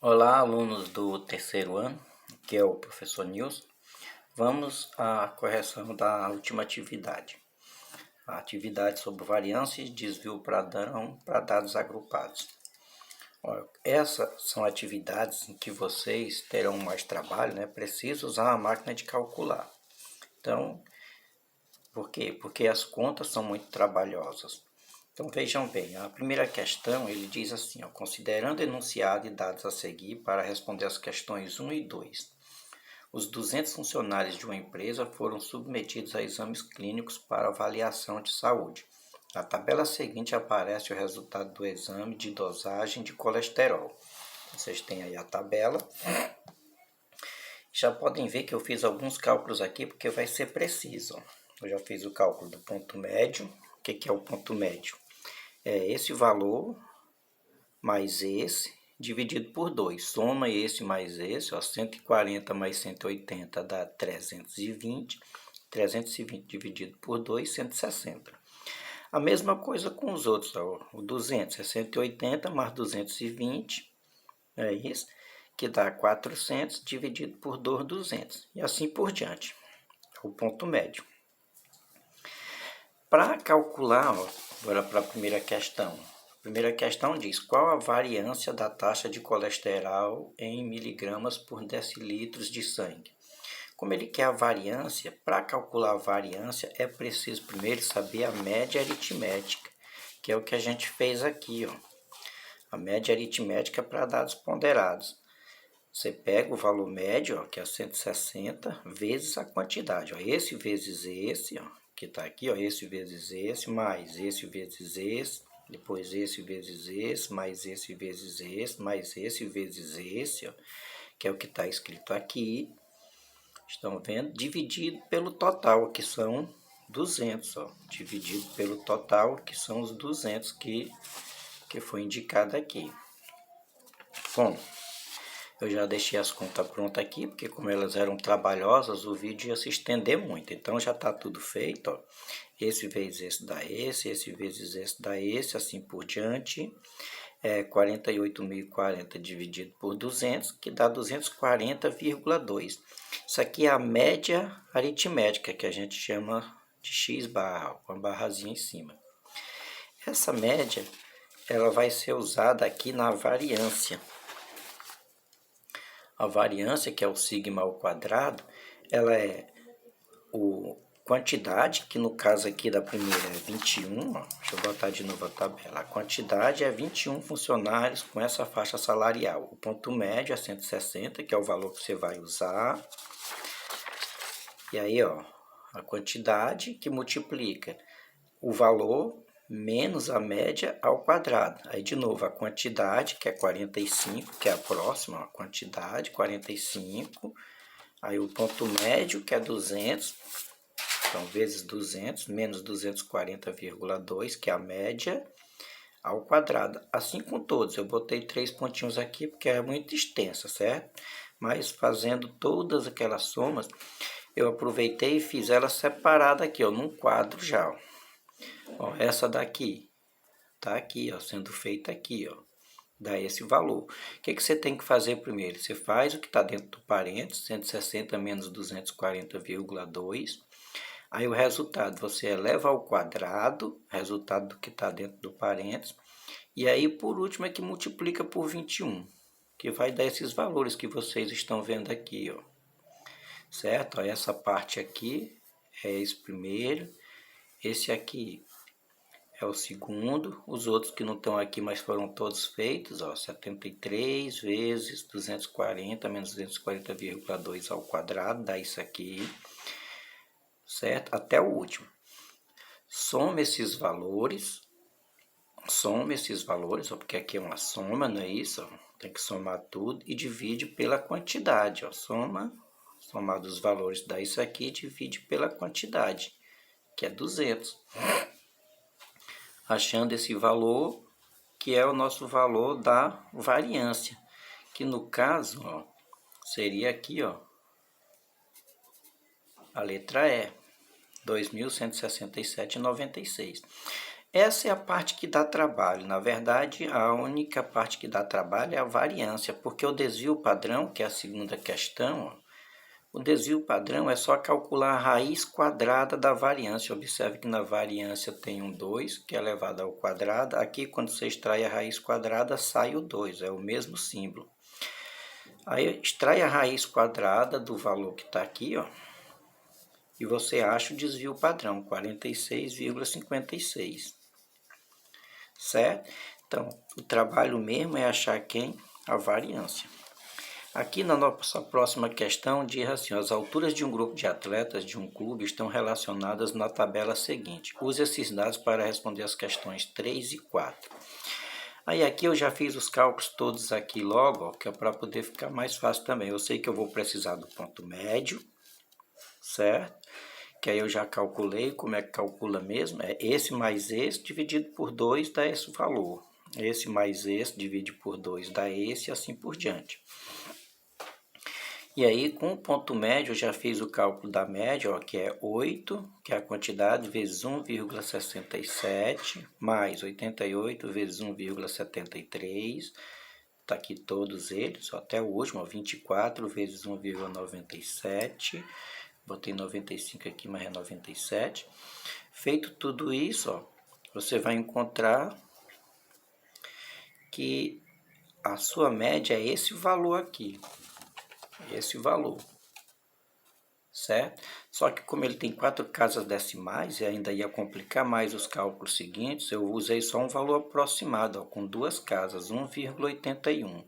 Olá, alunos do terceiro ano, que é o professor Nilson. Vamos à correção da última atividade. A atividade sobre variância e desvio padrão para dados agrupados. Essas são atividades em que vocês terão mais trabalho, né? Preciso usar a máquina de calcular. Então, por quê? Porque as contas são muito trabalhosas. Então vejam bem, a primeira questão ele diz assim, considerando o enunciado e dados a seguir para responder as questões 1 e 2. Os 200 funcionários de uma empresa foram submetidos a exames clínicos para avaliação de saúde. Na tabela seguinte aparece o resultado do exame de dosagem de colesterol. Vocês têm aí a tabela. Já podem ver que eu fiz alguns cálculos aqui porque vai ser preciso. Eu já fiz o cálculo do ponto médio. O que é o ponto médio? É esse valor mais esse dividido por 2. Soma esse mais esse, 140 mais 180 dá 320. 320 dividido por 2, 160. A mesma coisa com os outros. O 200 é 180 mais 220, é isso, que dá 400 dividido por 2, 200. E assim por diante. É o ponto médio. Para calcular, agora para a primeira questão. A primeira questão diz, qual a variância da taxa de colesterol em miligramas por decilitros de sangue? Como ele quer a variância, para calcular a variância é preciso primeiro saber a média aritmética, que é o que a gente fez aqui. A média aritmética para dados ponderados. Você pega o valor médio, que é 160, vezes a quantidade. Esse vezes esse, que está aqui, esse vezes esse, mais esse vezes esse, depois esse vezes esse, mais esse vezes esse, mais esse vezes esse, que é o que está escrito aqui. Estão vendo? Dividido pelo total, que são 200, dividido pelo total, que são os 200 que foi indicado aqui. Bom, eu já deixei as contas prontas aqui, porque como elas eram trabalhosas, o vídeo ia se estender muito. Então já está tudo feito, Esse vezes esse dá esse vezes esse dá esse, assim por diante. 48.040 dividido por 200, que dá 240,2. Isso aqui é a média aritmética, que a gente chama de x barra, com a barrazinha em cima. Essa média, ela vai ser usada aqui na variância. A variância, que é o sigma ao quadrado, ela é quantidade, que no caso aqui da primeira é 21, deixa eu botar de novo a tabela. A quantidade é 21 funcionários com essa faixa salarial. O ponto médio é 160, que é o valor que você vai usar. E aí, a quantidade que multiplica o valor menos a média ao quadrado. Aí, de novo, a quantidade, que é 45, que é a próxima, a quantidade, 45. Aí, o ponto médio, que é 200, então, vezes 200, menos 240,2, que é a média, ao quadrado. Assim com todos, eu botei 3 pontinhos aqui, porque é muito extensa, certo? Mas, fazendo todas aquelas somas, eu aproveitei e fiz ela separada aqui, num quadro já, essa daqui tá aqui, sendo feita aqui, dá esse valor. O que você tem que fazer primeiro? Você faz o que está dentro do parênteses, 160 menos 240,2. Aí o resultado você eleva ao quadrado, resultado do que está dentro do parênteses. E aí por último é que multiplica por 21, que vai dar esses valores que vocês estão vendo aqui, certo? Essa parte aqui é esse primeiro, esse aqui é o segundo, os outros que não estão aqui, mas foram todos feitos, 73 vezes 240 menos 240,2 ao quadrado, dá isso aqui, certo? Até o último. Soma esses valores, porque aqui é uma soma, não é isso? Tem que somar tudo e divide pela quantidade, somar dos valores dá isso aqui e divide pela quantidade, que é 200. Achando esse valor, que é o nosso valor da variância, que no caso, seria aqui, a letra E, 2.167,96. Essa é a parte que dá trabalho. Na verdade, a única parte que dá trabalho é a variância, porque o desvio padrão, que é a segunda questão, ó, o desvio padrão é só calcular a raiz quadrada da variância. Observe que na variância tem um 2, que é elevado ao quadrado. Aqui, quando você extrai a raiz quadrada, sai o 2, é o mesmo símbolo. Aí, extrai a raiz quadrada do valor que está aqui, ó, e você acha o desvio padrão, 46,56. Certo? Então, o trabalho mesmo é achar quem? A variância. Aqui na nossa próxima questão diz assim: as alturas de um grupo de atletas de um clube estão relacionadas na tabela seguinte. Use esses dados para responder as questões 3 e 4. Aí aqui eu já fiz os cálculos todos aqui logo, ó, que é para poder ficar mais fácil também. Eu sei que eu vou precisar do ponto médio, certo? Que aí eu já calculei, como é que calcula mesmo? É esse mais esse dividido por 2 dá esse valor. Esse mais esse divide por 2 dá esse e assim por diante. E aí, com o ponto médio, eu já fiz o cálculo da média, ó, que é 8, que é a quantidade, vezes 1,67, mais 88 vezes 1,73. Está aqui todos eles, ó, até o último, ó, 24 vezes 1,97. Botei 95 aqui, mas é 97. Feito tudo isso, ó, você vai encontrar que a sua média é esse valor aqui. Esse valor, certo? Só que como ele tem 4 casas decimais e ainda ia complicar mais os cálculos seguintes, eu usei só um valor aproximado, ó, com 2 casas, 1,81.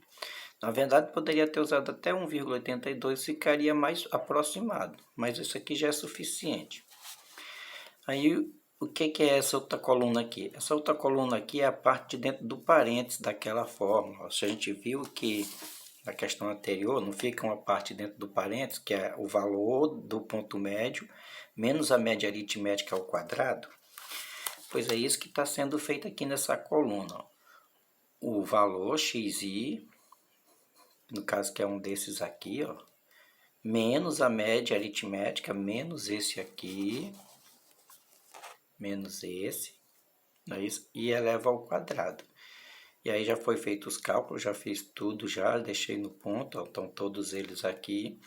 Na verdade, poderia ter usado até 1,82, ficaria mais aproximado, mas isso aqui já é suficiente. Aí, o que é essa outra coluna aqui? Essa outra coluna aqui é a parte de dentro do parênteses daquela fórmula. Se a gente viu que na questão anterior, não fica uma parte dentro do parênteses, que é o valor do ponto médio, menos a média aritmética ao quadrado? Pois é isso que está sendo feito aqui nessa coluna. Ó. O valor xi, no caso que é um desses aqui, ó, menos a média aritmética, menos esse aqui, menos esse, não é isso? E eleva ao quadrado. E aí já foi feito os cálculos, já fiz tudo, já deixei no ponto, ó, estão todos eles aqui.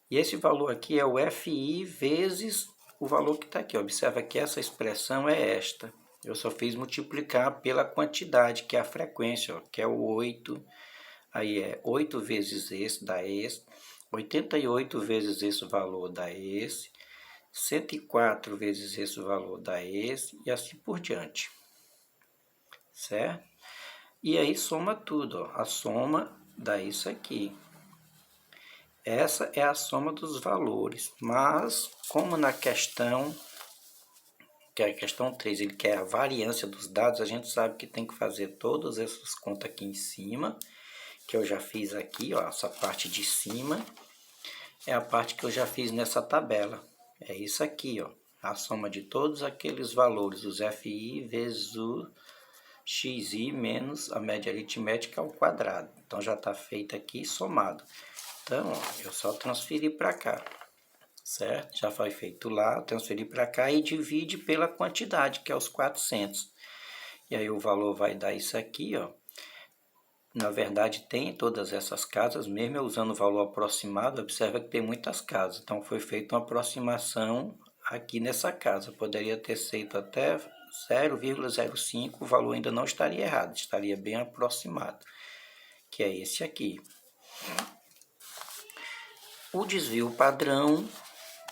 E esse valor aqui é o FI vezes o valor que está aqui. Observa que essa expressão é esta. Eu só fiz multiplicar pela quantidade, que é a frequência, ó, que é o 8. Aí é 8 vezes esse, dá esse. 88 vezes esse valor dá esse. 104 vezes esse valor dá esse. E assim por diante. Certo? E aí soma tudo, ó. A soma dá isso aqui. Essa é a soma dos valores, mas como na questão, que é a questão 3, ele quer a variância dos dados, a gente sabe que tem que fazer todas essas contas aqui em cima, que eu já fiz aqui, ó, essa parte de cima, é a parte que eu já fiz nessa tabela. É isso aqui, ó, a soma de todos aqueles valores, os FI vezes o xi menos a média aritmética ao quadrado. Então, já está feito aqui somado. Então, ó, eu só transferi para cá, certo? Já foi feito lá, transferi para cá e divide pela quantidade, que é os 400. E aí o valor vai dar isso aqui, ó. Na verdade, tem todas essas casas, mesmo eu usando o valor aproximado, observa que tem muitas casas. Então, foi feita uma aproximação aqui nessa casa. Poderia ter feito até 0,05, o valor ainda não estaria errado, estaria bem aproximado, que é esse aqui. O desvio padrão,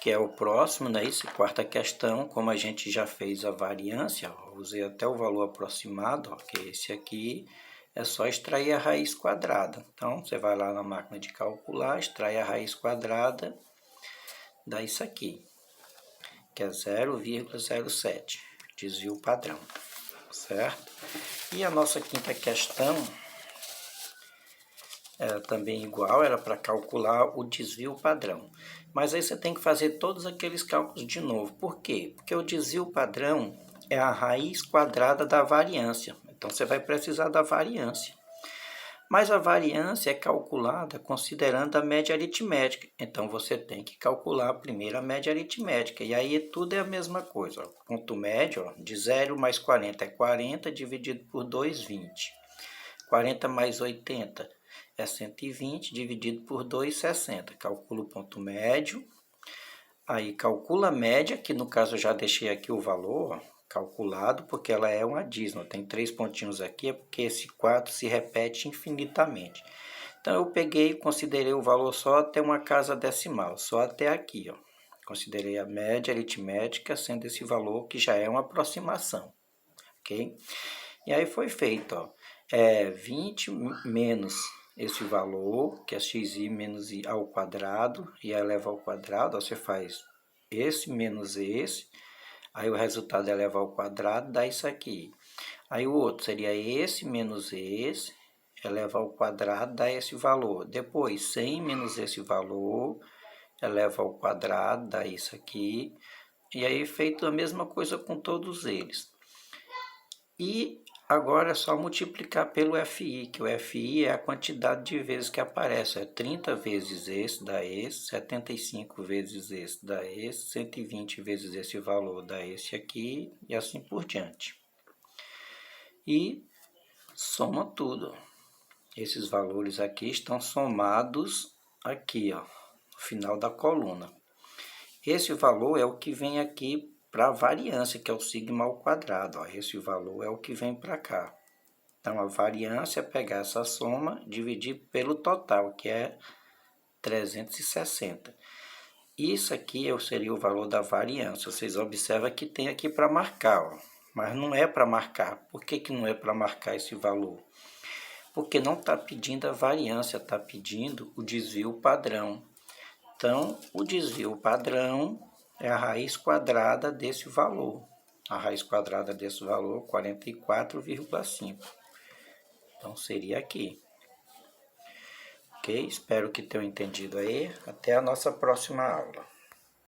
que é o próximo, né? Isso, quarta questão, como a gente já fez a variância, ó, usei até o valor aproximado, ó, que é esse aqui, é só extrair a raiz quadrada. Então, você vai lá na máquina de calcular, extrai a raiz quadrada, dá isso aqui, que é 0,07, desvio padrão, certo? E a nossa quinta questão é também igual, era para calcular o desvio padrão. Mas aí você tem que fazer todos aqueles cálculos de novo. Por quê? Porque o desvio padrão é a raiz quadrada da variância. Então, você vai precisar da variância. Mas a variância é calculada considerando a média aritmética. Então, você tem que calcular primeiro a média aritmética. E aí tudo é a mesma coisa. Ó. Ponto médio, ó, de 0 mais 40 é 40, dividido por 2, 20. 40 mais 80 é 120, dividido por 2, 60. Calcula o ponto médio. Aí calcula a média, que no caso eu já deixei aqui o valor, ó, calculado, porque ela é uma dízima. Tem 3 pontinhos aqui, é porque esse 4 se repete infinitamente. Então, eu peguei e considerei o valor só até uma casa decimal, só até aqui. Ó. Considerei a média aritmética sendo esse valor que já é uma aproximação. Ok? E aí foi feito. Ó, 20 menos esse valor, que é xi menos i ao quadrado, e eleva ao quadrado, ó, você faz esse menos esse, aí o resultado é elevar ao quadrado, dá isso aqui. Aí o outro seria esse menos esse, eleva ao quadrado, dá esse valor. Depois, 100 menos esse valor, eleva ao quadrado, dá isso aqui. E aí feito a mesma coisa com todos eles. E agora é só multiplicar pelo FI, que o FI é a quantidade de vezes que aparece. É 30 vezes esse, dá esse, 75 vezes esse, dá esse, 120 vezes esse valor, dá esse aqui, e assim por diante. E soma tudo. Esses valores aqui estão somados aqui, ó, no final da coluna. Esse valor é o que vem aqui para a variância, que é o sigma ao quadrado. Ó. Esse valor é o que vem para cá. Então, a variância é pegar essa soma, dividir pelo total, que é 360. Isso aqui seria o valor da variância. Vocês observam que tem aqui para marcar, ó. Mas não é para marcar. Por que, que não é para marcar esse valor? Porque não está pedindo a variância, está pedindo o desvio padrão. Então, o desvio padrão é a raiz quadrada desse valor. A raiz quadrada desse valor, 44,5. Então, seria aqui. Ok? Espero que tenham entendido aí. Até a nossa próxima aula.